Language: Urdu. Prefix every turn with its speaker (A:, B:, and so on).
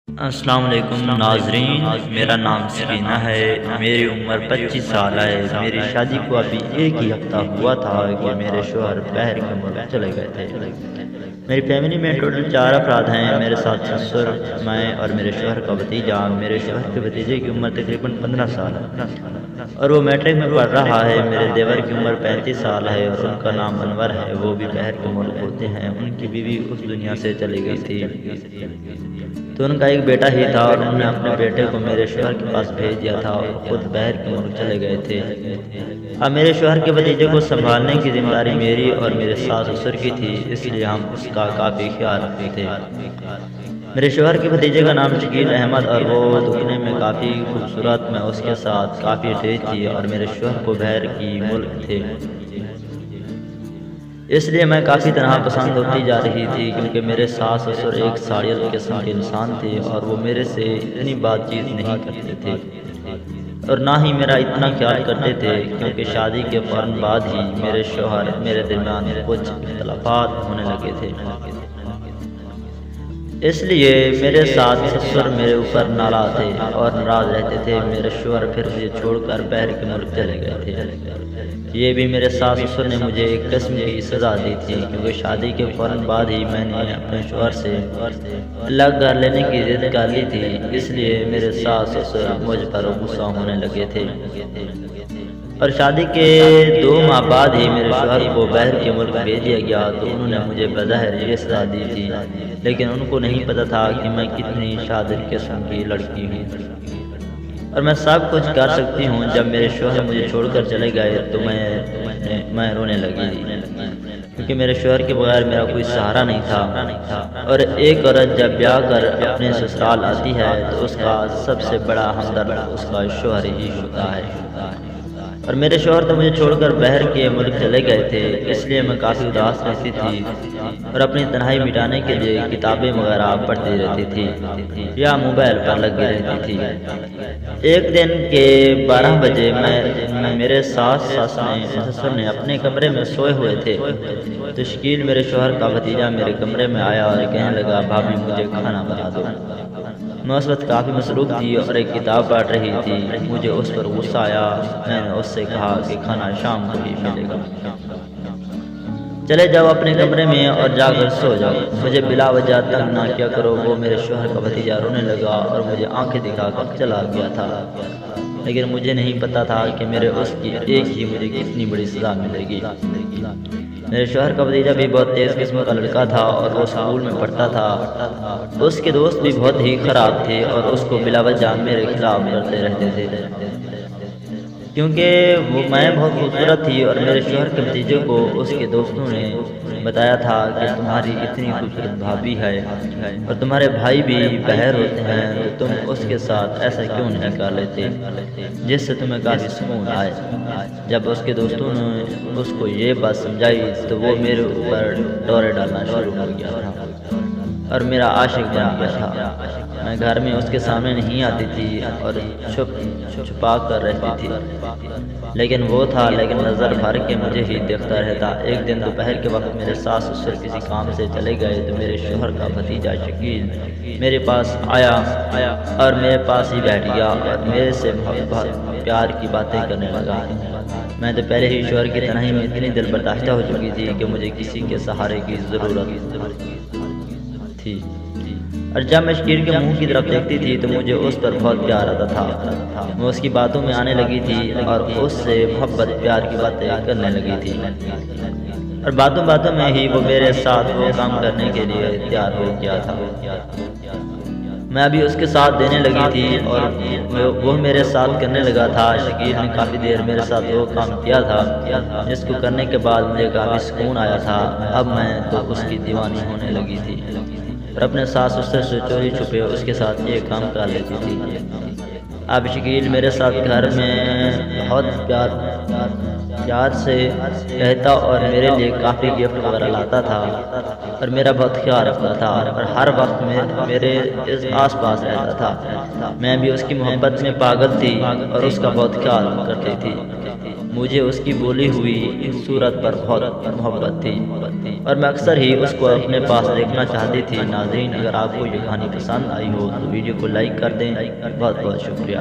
A: السلام علیکم ناظرین، میرا نام سکینہ ہے، میری عمر 25 سال ہے۔ میری شادی کو ابھی ایک ہی ہفتہ ہوا تھا کہ میرے شوہر باہر کے ملک چلے گئے تھے۔ میری فیملی میں ٹوٹل 4 افراد ہیں، میرے ساتھ سسر، میں اور میرے شوہر کا بھتیجا۔ میرے شوہر کے بھتیجے کی عمر تقریباً 15 سال ہے اور وہ میٹرک میں پڑھ رہا ہے۔ میرے دیور کی عمر 35 سال ہے اور ان کا نام انور ہے، وہ بھی باہر کے ملک ہوتے ہیں۔ ان کی بیوی اس دنیا سے چلی گئی تھی تو ان کا ایک بیٹا ہی تھا اور انہوں نے اپنے بیٹے کو میرے شوہر کے پاس بھیج دیا تھا اور خود باہر کے ملک چلے گئے تھے۔ اب میرے شوہر کے بھتیجے کو سنبھالنے کی ذمہ داری میری اور میرے ساس سسر کی تھی، اس لیے ہم اس کا کافی خیال رکھتے تھے۔ میرے شوہر کے بھتیجے کا نام شکیل احمد اور وہ دکھنے میں کافی خوبصورت، میں اس کے ساتھ کافی تیز تھی اور میرے شوہر کو باہر کی ملک تھے، اس لیے میں کافی تنہا پسند ہوتی جا رہی تھی، کیونکہ میرے ساس سسر ایک ساڑیل قسم کے انسان تھے اور وہ میرے سے اتنی بات چیت نہیں کرتے تھے اور نہ ہی میرا اتنا خیال کرتے تھے، کیونکہ شادی کے فوراً بعد ہی میرے شوہر میرے درمیان کچھ اختلافات ہونے لگے تھے، اس لیے میرے ساتھ سسر میرے اوپر ناراض تھے اور ناراض رہتے تھے۔ میرے شوہر پھر مجھے چھوڑ کر باہر کے ملک چلے گئے تھے۔ یہ بھی میرے ساس سسر نے مجھے ایک قسم کی سزا دی تھی، کیونکہ شادی کے فوراً بعد ہی میں نے اپنے شوہر سے الگ گھر لینے کی ضد کر لی تھی، اس لیے میرے ساس سسر مجھ پر غصہ ہونے لگے تھے اور شادی کے 2 ماہ بعد ہی میرے شوہر کو باہر کے ملک بھیج دیا گیا۔ تو انہوں نے مجھے بظاہر یہ سزا دی تھی، لیکن ان کو نہیں پتہ تھا کہ میں کتنی شادر قسم کی لڑکی ہوں اور میں سب کچھ کر سکتی ہوں۔ جب میرے شوہر مجھے چھوڑ کر چلے گئے تو میں رونے لگی، کیونکہ میرے شوہر کے بغیر میرا کوئی سہارا نہیں تھا اور ایک عورت جب بیاہ کر اپنے سسرال آتی ہے تو اس کا سب سے بڑا ہمدرد اس کا شوہر ہی ہوتا ہے، اور میرے شوہر تو مجھے چھوڑ کر باہر کے ملک چلے گئے تھے، اس لیے میں کافی اداس رہتی تھی اور اپنی تنہائی مٹانے کے لیے کتابیں وغیرہ پڑھتی رہتی تھی یا موبائل پر لگی رہتی تھی۔ ایک دن کے 12 بجے میرے سسر نے اپنے کمرے میں سوئے ہوئے تھے تو شکیل میرے شوہر کا بھتیجا میرے کمرے میں آیا اور کہنے لگا، بھابھی مجھے کھانا بنا دو۔ میں اس وقت کافی مصروف تھی اور ایک کتاب پڑھ رہی تھی، مجھے اس پر غصہ آیا۔ میں نے اس سے کہا کہ کھانا شام کو ہی ملے گا، چلے جاؤ اپنے کمرے میں اور جا کر سو جاؤ، مجھے بلا وجہ تنگ نہ کیا کرو۔ وہ میرے شوہر کا بھتیجا رونے لگا اور مجھے آنکھیں دکھا کر چلا گیا تھا، لیکن مجھے نہیں پتا تھا کہ میرے اس کی ایک ہی مجھے کتنی بڑی سزا ملے گی۔ میرے شوہر کا بھتیجا بھی بہت تیز قسم کا لڑکا تھا اور وہ اسکول میں پڑھتا تھا۔ اس کے دوست بھی بہت ہی خراب تھے اور اس کو بلا وجہ میرے خلاف کرتے رہتے تھے، کیونکہ میں بہت خوبصورت تھی اور میرے شوہر کے بھتیجے کو اس کے دوستوں نے بتایا تھا کہ تمہاری اتنی خوبصورت بھابھی ہے اور تمہارے بھائی بھی باہر ہوتے ہیں، تو تم اس کے ساتھ ایسا کیوں نہیں کر لیتے جس سے تمہیں کافی سکون آئے۔ جب اس کے دوستوں نے اس کو یہ بات سمجھائی تو وہ میرے اوپر ڈورے ڈالنا شروع ہو گیا تھا اور میرا عاشق بن گیا تھا۔ میں گھر میں اس کے سامنے نہیں آتی تھی اور چھپا کر رہتی تھی، لیکن وہ تھا لیکن نظر بھر کے مجھے ہی دیکھتا رہتا۔ ایک دن دوپہر کے وقت میرے ساس سسر کسی کام سے چلے گئے تو میرے شوہر کا بھتیجا شکیل میرے پاس آیا اور میرے پاس ہی بیٹھ گیا اور میرے سے بہت پیار کی باتیں کرنے لگا۔ میں تو پہلے ہی شوہر کی تنہائی میں اتنی دل برداشتہ ہو چکی تھی کہ مجھے کسی کے سہارے کی ضرورت تھی، اور جب میں شکیل کے منہ کی طرف دیکھتی تھی تو مجھے اس پر بہت پیار آتا تھا۔ میں اس کی باتوں میں آنے لگی تھی اور اس سے محبت پیار کی باتیں کرنے لگی تھی، اور باتوں میں ہی وہ میرے ساتھ وہ کام کرنے کے لیے تیار ہو گیا تھا۔ میں ابھی اس کے ساتھ دینے لگی تھی اور وہ میرے ساتھ کرنے لگا تھا۔ شکیل نے کافی دیر میرے ساتھ وہ کام کیا تھا جس کو کرنے کے بعد مجھے کافی سکون آیا تھا۔ اب میں تو اس کی دیوانی ہونے لگی تھی اور اپنے ساس سسر سے چوری چھپے اس کے ساتھ یہ کام کر لیتی تھی۔ اب شکیل میرے ساتھ گھر میں بہت پیار یاد سے کہتا اور میرے لیے کافی گفٹ وغیرہ لاتا تھا اور میرا بہت خیال رکھتا تھا اور ہر وقت میرے آس پاس رہتا تھا۔ میں بھی اس کی محبت میں پاگل تھی اور اس کا بہت خیال کرتی تھی۔ مجھے اس کی بولی ہوئی صورت پر بہت محبت تھی اور میں اکثر ہی اس کو اپنے پاس دیکھنا چاہتی تھی۔ ناظرین، اگر آپ کو یہ کہانی پسند آئی ہو تو ویڈیو کو لائک کر دیں۔ بہت بہت شکریہ۔